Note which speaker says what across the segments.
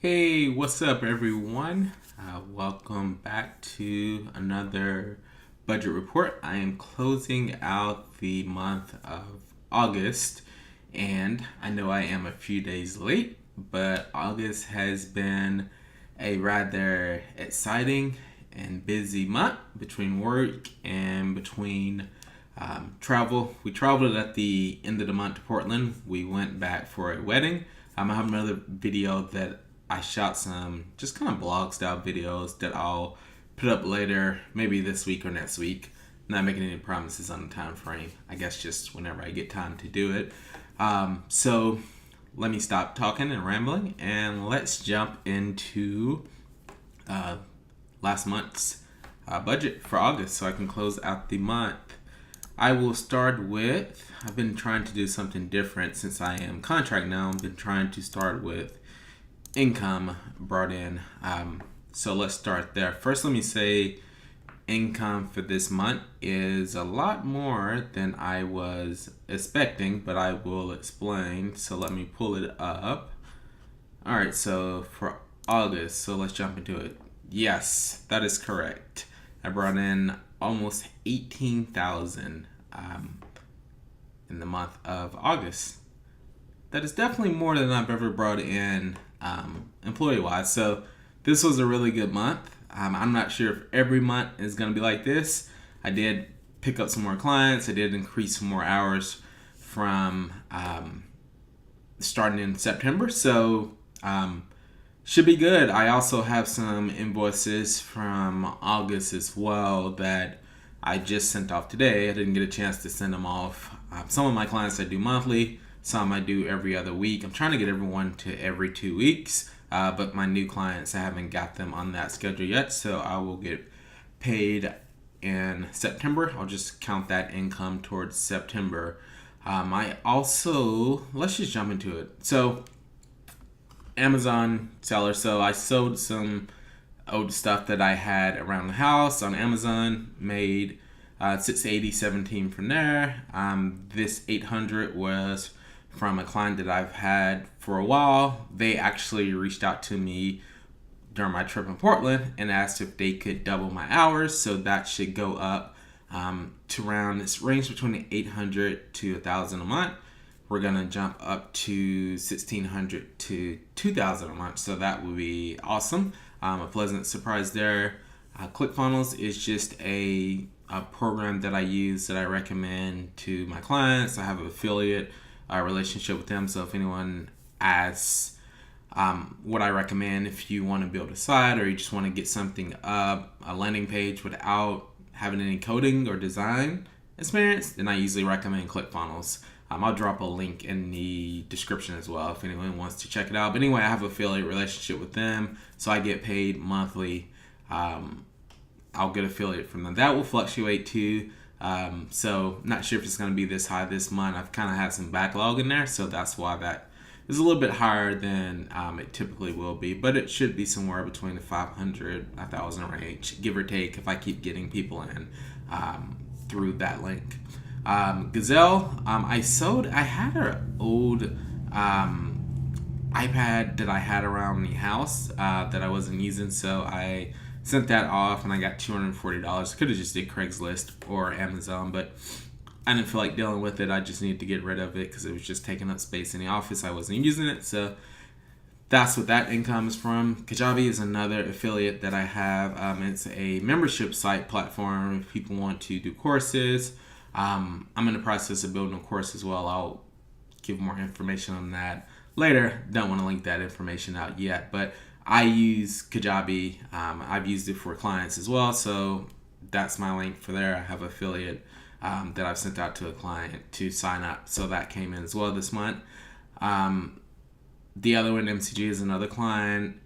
Speaker 1: Hey, what's up, everyone? Welcome back to another budget report. I am closing out the month of August, and I know I am a few days late, but August has been a rather exciting and busy month between work and between travel. We traveled at the end of the month to Portland. We went back for a wedding. I have another video that I shot some just kind of blog style videos that I'll put up later, maybe this week or next week. Not making any promises on the time frame. I guess just whenever I get time to do it. So let me stop talking and rambling and let's jump into last month's budget for August so I can close out the month. I will start with, I've been trying to do something different since I am contract now. I've been trying to start with income brought in. So let's start there. First, let me say income for this month is a lot more than I was expecting, but I will explain. So let me pull it up. All right, so for August, so let's jump into it. Yes, that is correct. I brought in almost 18,000 in the month of August. That is definitely more than I've ever brought in employee-wise. So this was a really good month. I'm not sure if every month is going to be like this. I did pick up some more clients. I did increase some more hours from starting in September. So should be good. I also have some invoices from August as well that I just sent off today. I didn't get a chance to send them off. Some of my clients I do monthly. Some I do every other week. I'm trying to get everyone to every 2 weeks, but my new clients, I haven't got them on that schedule yet, so I will get paid in September. I'll just count that income towards September. I also, let's just jump into it. So, Amazon seller. So I sold some old stuff that I had around the house on Amazon, made 680, 17 from there. This 800 was from a client that I've had for a while. They actually reached out to me during my trip in Portland and asked if they could double my hours. So that should go up to around, this range between 800 to 1,000 a month. We're gonna jump up to 1,600 to 2,000 a month. So that would be awesome. A pleasant surprise there. ClickFunnels is just a program that I use that I recommend to my clients. I have an affiliate relationship with them. So if anyone asks what I recommend, if you want to build a site or you just want to get something up, a landing page without having any coding or design experience, then I usually recommend ClickFunnels. I'll drop a link in the description as well if anyone wants to check it out. But anyway, I have an affiliate relationship with them, so I get paid monthly. I'll get affiliate from them. That will fluctuate too. So not sure if it's going to be this high this month. I've kind of had some backlog in there, so that's why that is a little bit higher than it typically will be. But it should be somewhere between the 500, 1,000 range, give or take, if I keep getting people in through that link. Gazelle, I had an old iPad that I had around the house that I wasn't using, so I sent that off and I got $240. Could have just did Craigslist or Amazon, but I didn't feel like dealing with it. I just needed to get rid of it because it was just taking up space in the office. I wasn't using it, so that's what that income is from. Kajabi is another affiliate that I have. It's a membership site platform if people want to do courses. I'm in the process of building a course as well. I'll give more information on that later. Don't want to link that information out yet, but I use Kajabi. I've used it for clients as well, so that's my link for there. I have an affiliate that I've sent out to a client to sign up, so that came in as well this month. The other one, MCG, is another client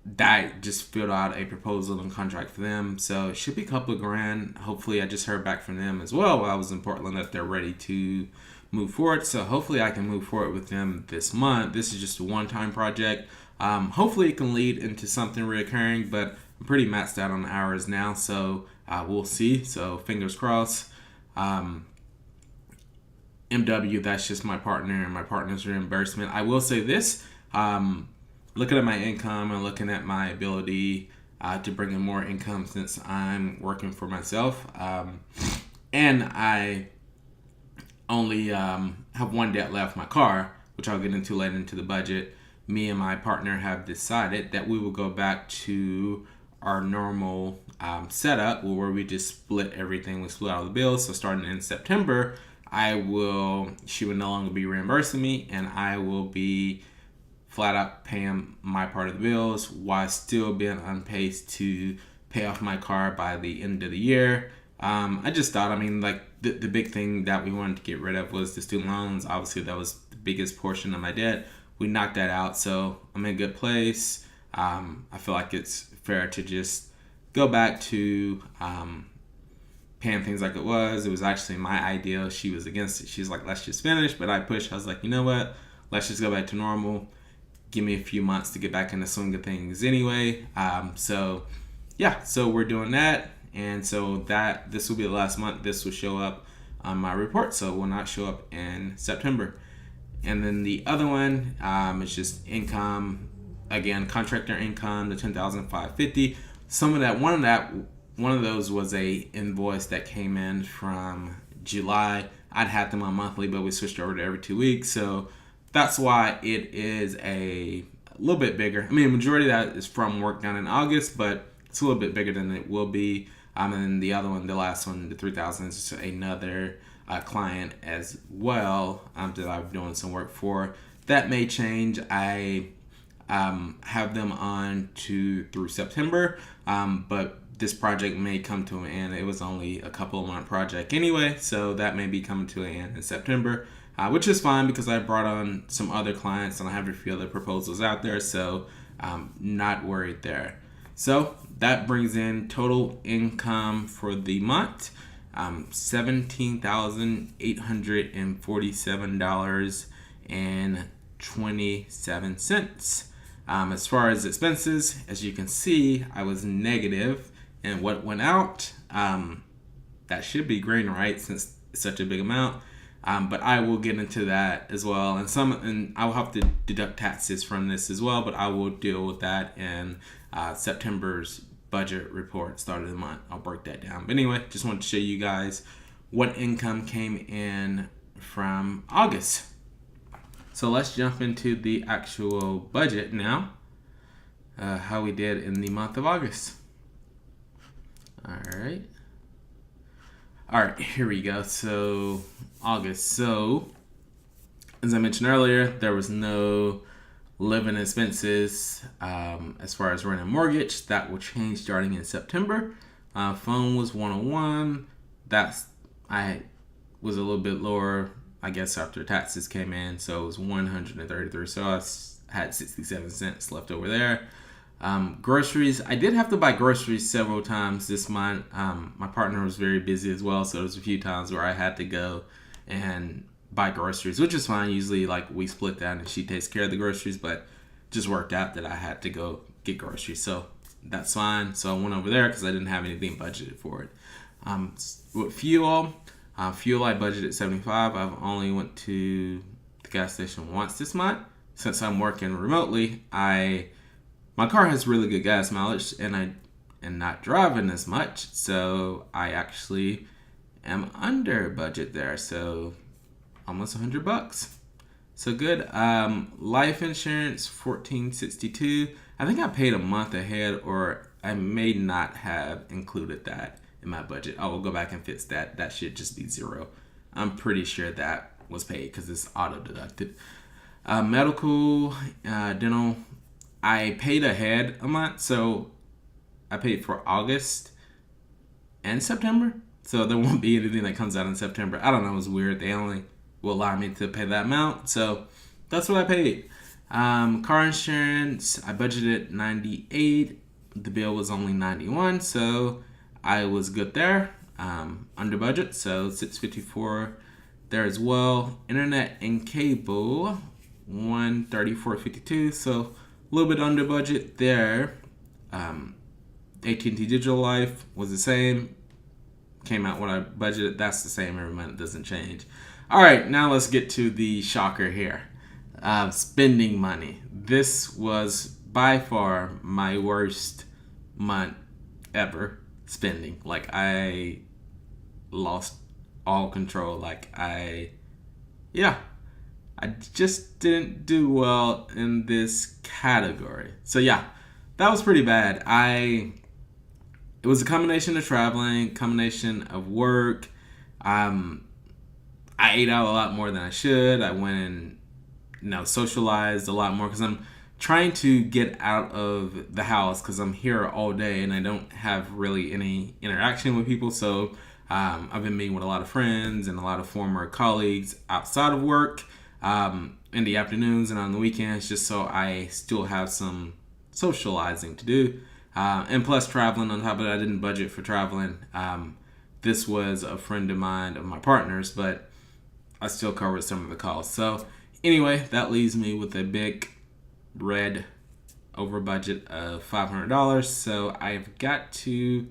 Speaker 1: that just filled out a proposal and contract for them, so it should be a couple of grand. Hopefully, I just heard back from them as well while I was in Portland that they're ready to move forward, so hopefully I can move forward with them this month. This is just a one-time project. Hopefully it can lead into something reoccurring, but I'm pretty maxed out on the hours now, so we'll see. So fingers crossed. MW, that's just my partner and my partner's reimbursement. I will say this, looking at my income and looking at my ability to bring in more income since I'm working for myself. And I only have one debt left, my car, which I'll get into later into the budget. Me and my partner have decided that we will go back to our normal setup where we just split everything. We split out the bills. So starting in September, she will no longer be reimbursing me, and I will be flat out paying my part of the bills while still being on pace to pay off my car by the end of the year. I just thought, the big thing that we wanted to get rid of was the student loans. Obviously, that was the biggest portion of my debt. We knocked that out, so I'm in a good place. I feel like it's fair to just go back to paying things like it was. It was actually my idea. She was against it. She's like, let's just finish. But I pushed. I was like, you know what? Let's just go back to normal. Give me a few months to get back in the swing of things anyway. So we're doing that. And so this will be the last month. This will show up on my report. So it will not show up in September. And then the other one is just income. Again, contractor income, the $10,550. One of those was a invoice that came in from July. I'd had them on monthly, but we switched over to every 2 weeks. So that's why it is a little bit bigger. Majority of that is from work done in August, but it's a little bit bigger than it will be. And then the other one, the last one, the $3,000 is another client as well that I'm doing some work for. That may change. I have them on through September, but this project may come to an end. It was only a couple of month project anyway, so that may be coming to an end in September, which is fine because I brought on some other clients and I have a few other proposals out there, so not worried there. So that brings in total income for the month, $17,847.27. As far as expenses, as you can see, I was negative, and what went out, that should be green, right? Since it's such a big amount. But I will get into that as well, and I will have to deduct taxes from this as well. But I will deal with that in September's budget report, start of the month. I'll break that down. But anyway, just wanted to show you guys what income came in from August. So let's jump into the actual budget now, how we did in the month of August. All right, here we go. So August. So as I mentioned earlier, there was no living expenses as far as rent and mortgage. That will change starting in September. Phone was 101. I was a little bit lower, I guess, after taxes came in, so it was 133. So I had 67 cents left over there. Groceries, I did have to buy groceries several times this month. My partner was very busy as well, so there was a few times where I had to go and buy groceries, which is fine. Usually, we split that and she takes care of the groceries, but just worked out that I had to go get groceries, so that's fine. So I went over there because I didn't have anything budgeted for it. With fuel I budgeted $75. I've only went to the gas station once this month. Since I'm working remotely, my car has really good gas mileage, and I am not driving as much, so I actually am under budget there. So almost $100. So good. Life insurance, $14.62. I think I paid a month ahead, or I may not have included that in my budget. I will go back and fix that. That should just be $0. I'm pretty sure that was paid because it's auto deducted. Medical, dental, I paid ahead a month, so I paid for August and September. So there won't be anything that comes out in September. I don't know, it's weird. They only will allow me to pay that amount, so that's what I paid. Car insurance, I budgeted $98. The bill was only $91, so I was good there. Under budget, so $654 there as well. Internet and cable, $134.52, so a little bit under budget there. AT&T Digital Life was the same. Came out when I budgeted. That's the same every month. It doesn't change. All right, now let's get to the shocker here. Spending money. This was by far my worst month ever spending. Like, I lost all control. Yeah, I just didn't do well in this category. So yeah, that was pretty bad. It was a combination of traveling, combination of work. I ate out a lot more than I should. I went and socialized a lot more because I'm trying to get out of the house because I'm here all day and I don't have really any interaction with people. So I've been meeting with a lot of friends and a lot of former colleagues outside of work in the afternoons and on the weekends, just so I still have some socializing to do. And plus traveling on top of it, I didn't budget for traveling. This was a friend of mine, of my partner's, but I still covered some of the costs. So anyway, that leaves me with a big red over budget of $500. So I've got to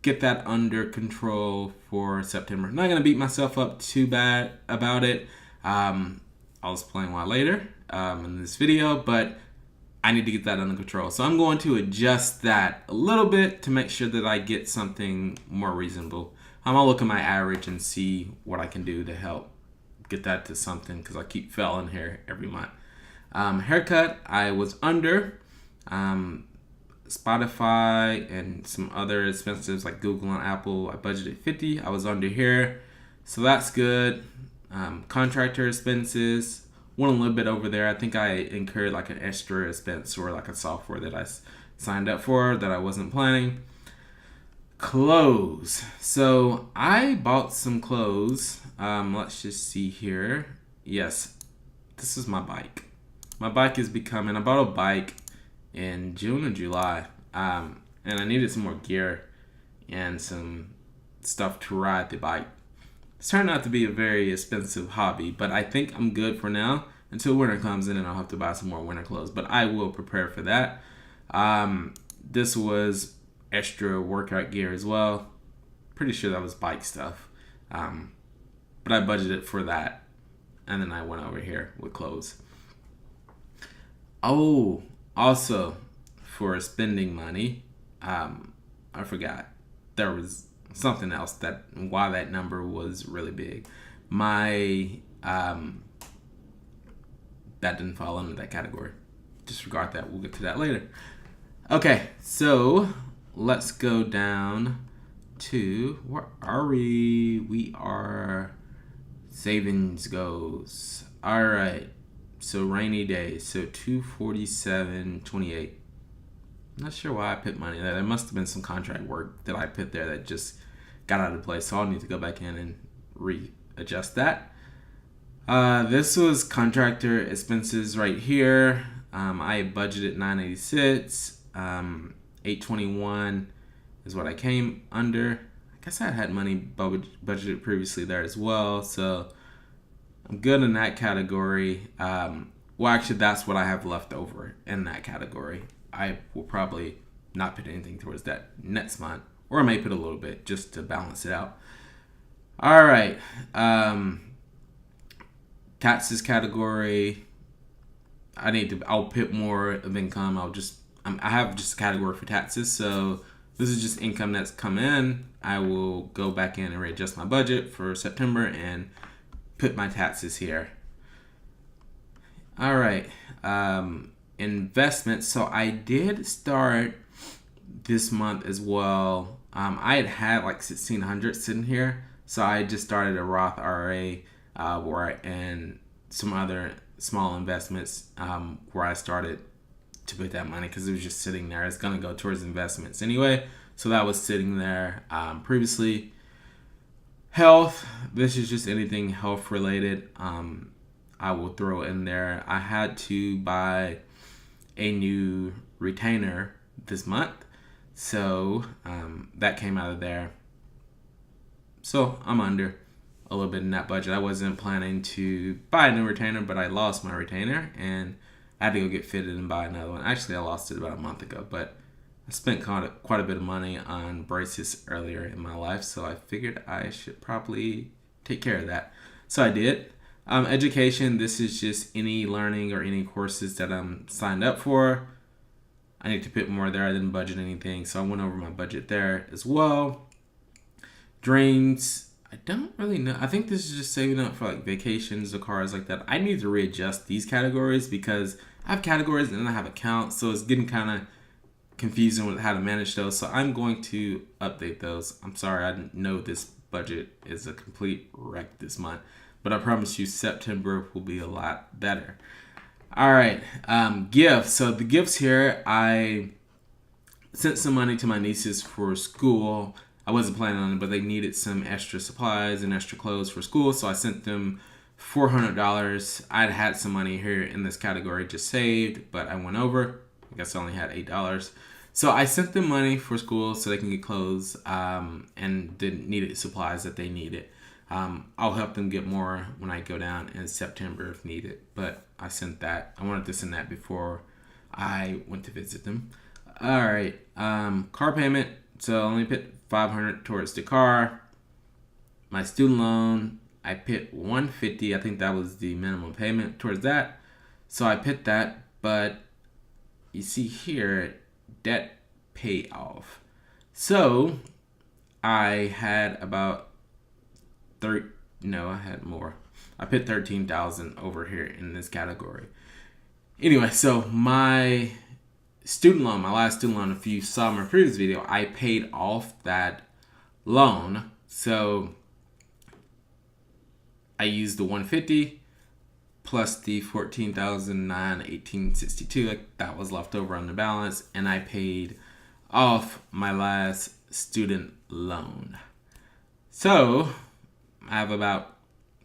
Speaker 1: get that under control for September. I'm not going to beat myself up too bad about it. I'll explain why later in this video, but I need to get that under control. So I'm going to adjust that a little bit to make sure that I get something more reasonable. I'll look at my average and see what I can do to help get that to something because I keep failing here every month. Haircut, I was under. Spotify and some other expenses like Google and Apple, I budgeted $50. I was under here, so that's good. Contractor expenses went a little bit over there. I think I incurred like an extra expense or like a software that I signed up for that I wasn't planning. Clothes. So I bought some clothes. Let's just see here. Yes, this is my bike. My bike is becoming. I bought a bike in June or July, and I needed some more gear and some stuff to ride the bike. It's turned out to be a very expensive hobby, but I think I'm good for now until winter comes in and I'll have to buy some more winter clothes, but I will prepare for that. This was extra workout gear as well. Pretty sure that was bike stuff, but I budgeted for that, and then I went over here with clothes. Oh, also, for spending money, I forgot. There was something else why that number was really big. That didn't fall under that category. Disregard that. We'll get to that later. Okay, so let's go down to, where are we? We are savings goes. All right. So rainy days. So $247.28. Not sure why I put money there. There must have been some contract work that I put there that just got out of place. So I'll need to go back in and readjust that. This was contractor expenses right here. I budgeted $986. $821 is what I came under. I guess I had money budgeted previously there as well. So I'm good in that category. Well, actually, that's what I have left over in that category. I will probably not put anything towards that next month, or I may put a little bit just to balance it out. All right. Taxes category. I'll put more of income. I have just a category for taxes. So this is just income that's come in. I will go back in and readjust my budget for September and put my taxes here. All right. Investments. So I did start this month as well. I had like 1,600 sitting here. So I just started a Roth IRA and some other small investments where I started to put that money because it was just sitting there. It's going to go towards investments anyway. So that was sitting there previously. Health. This is just anything health related. I will throw in there. I had to buy a new retainer this month. So that came out of there. So I'm under a little bit in that budget. I wasn't planning to buy a new retainer, but I lost my retainer and I had to go get fitted and buy another one. Actually, I lost it about a month ago, but I spent quite a bit of money on braces earlier in my life, so I figured I should probably take care of that. So I did. Education, this is just any learning or any courses that I'm signed up for. I need to put more there. I didn't budget anything, so I went over my budget there as well. Drains, I don't really know. I think this is just saving up for like vacations or cars like that. I need to readjust these categories because I have categories and then I have accounts, so it's getting kind of confusing with how to manage those. So I'm going to update those. I'm sorry, I know this budget is a complete wreck this month, but I promise you September will be a lot better. All right, gifts. So the gifts here, I sent some money to my nieces for school. I wasn't planning on it, but they needed some extra supplies and extra clothes for school, so I sent them $400. I'd had some money here in this category just saved, but I went over. I guess I only had $8. So I sent them money for school so they can get clothes and didn't needed supplies that they needed. I'll help them get more when I go down in September if needed. But I sent that. I wanted to send that before I went to visit them. All right. Car payment. So I only put $500 towards the car. My student loan, I put $150. I think that was the minimum payment towards that. So I put that. But you see here, debt payoff. So I had about I had more. I put 13,000 over here in this category. Anyway, so my student loan, my last student loan, if you saw my previous video, I paid off that loan. So I used the 150 plus the 14,918.62 that was left over on the balance, and I paid off my last student loan. So I have about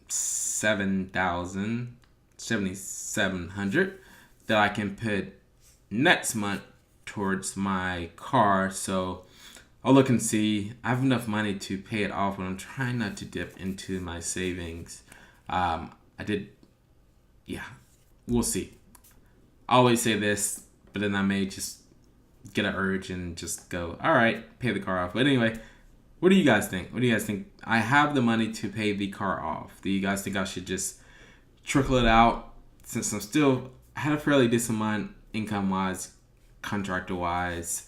Speaker 1: 7,700 that I can put next month towards my car. So I'll look and see. I have enough money to pay it off, but I'm trying not to dip into my savings. We'll see. I always say this, but then I may just get an urge and just go, all right, pay the car off. But anyway, what do you guys think? I have the money to pay the car off. Do you guys think I should just trickle it out since I had a fairly decent month income-wise, contractor-wise?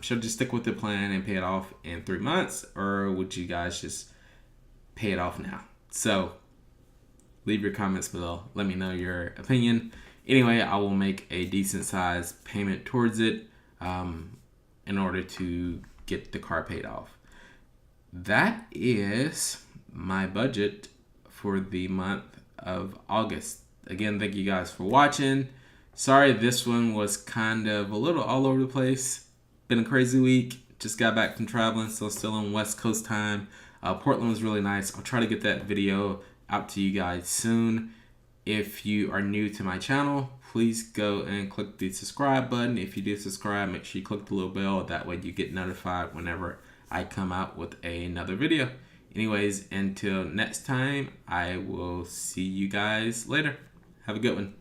Speaker 1: Should I just stick with the plan and pay it off in 3 months, or would you guys just pay it off now? So leave your comments below. Let me know your opinion. Anyway, I will make a decent sized payment towards it in order to get the car paid off. That is my budget for the month of August. Again, thank you guys for watching. Sorry, this one was kind of a little all over the place. Been a crazy week. Just got back from traveling, so still on West Coast time. Portland was really nice. I'll try to get that video out to you guys soon. If you are new to my channel, please go and click the subscribe button. If you did subscribe, make sure you click the little bell. That way you get notified whenever I come out with another video. Anyways, until next time, I will see you guys later. Have a good one.